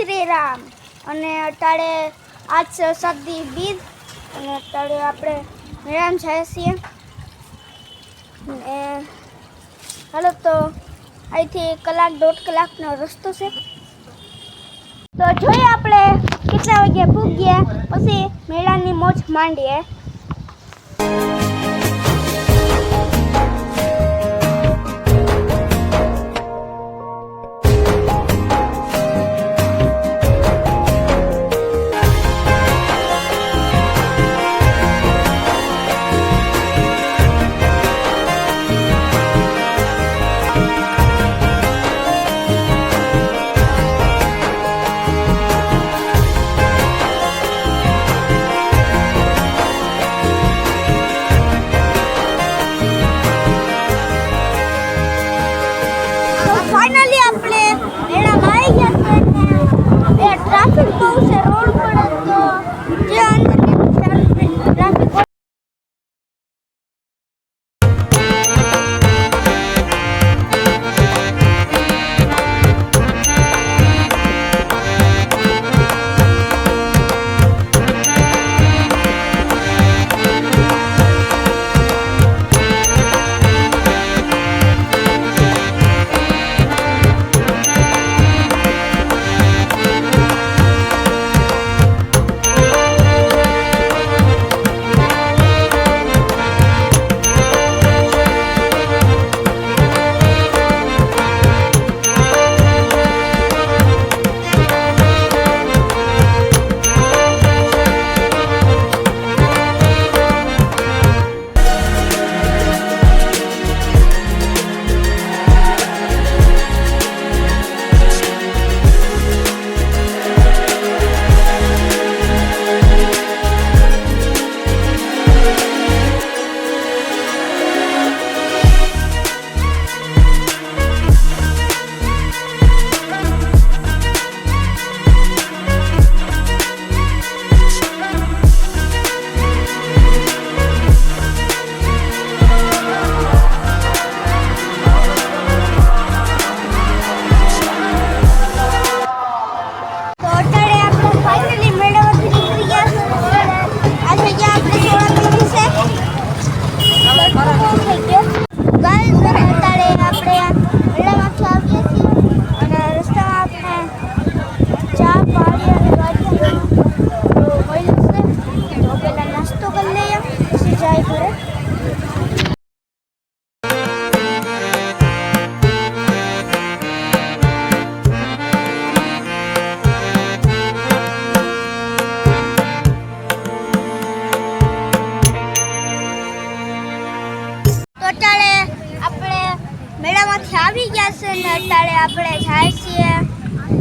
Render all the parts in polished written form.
શ્રી રામ અને અટાળે આજ છે સદી બીજ અને અટાળે આપણે મેળામાં જાય છીએ ને હાલો તો અહીંથી કલાક દોઢ કલાકનો રસ્તો છે તો જોઈએ આપણે કેટલા વાગે પૂગીએ પછી મેળાની મોજ માંડીએ. ફાઇનલી આપણે મેળામાં આવી ગયા છે. એ ટ્રાફિક બહુ છે રોડ પર તો જે અંદર ટ્રાફિક મેળામાંથી આવી ગયા છે ને અત્યારે આપણે જાય છીએ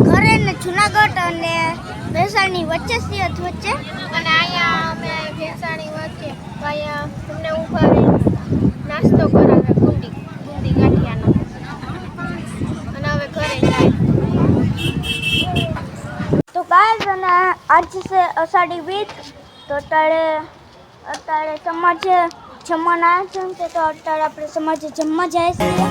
ઘરે ને જુનાગઢ અને ભેસાણની વચ્ચે છીએ વચ્ચે અને અહીંયા અમે ભેસાણી વચ્ચે તો અહીંયા તમને ઊભા રહી નાસ્તો કરાવે બુંદી ગાંઠિયાનો અને હવે ઘરે જાય તો ગાઈસ અને આજ છે અષાઢી બીજ તો અત્યારે સમાજે જમવાના આયોજન છે તો અત્યારે આપણે સમાજે જમવા જાય છીએ.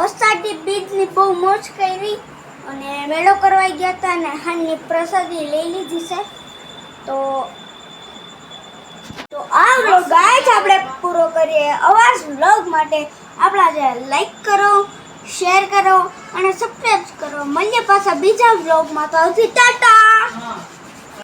અષાઢી બીજની બહુ મોજ કરી અને મેળો કરવા ગયા હતા અને હાલની પ્રસાદી લઈ લીધી છે તો આ વ્લોગ ગાઈસ આપણે પૂરો કરીએ. આવા જ વ્લોગ માટે આપણા લાઈક કરો, શેર કરો અને સબસ્ક્રાઇબ કરો. મળીએ પાછા બીજા વ્લોગમાં. તો ટાટા.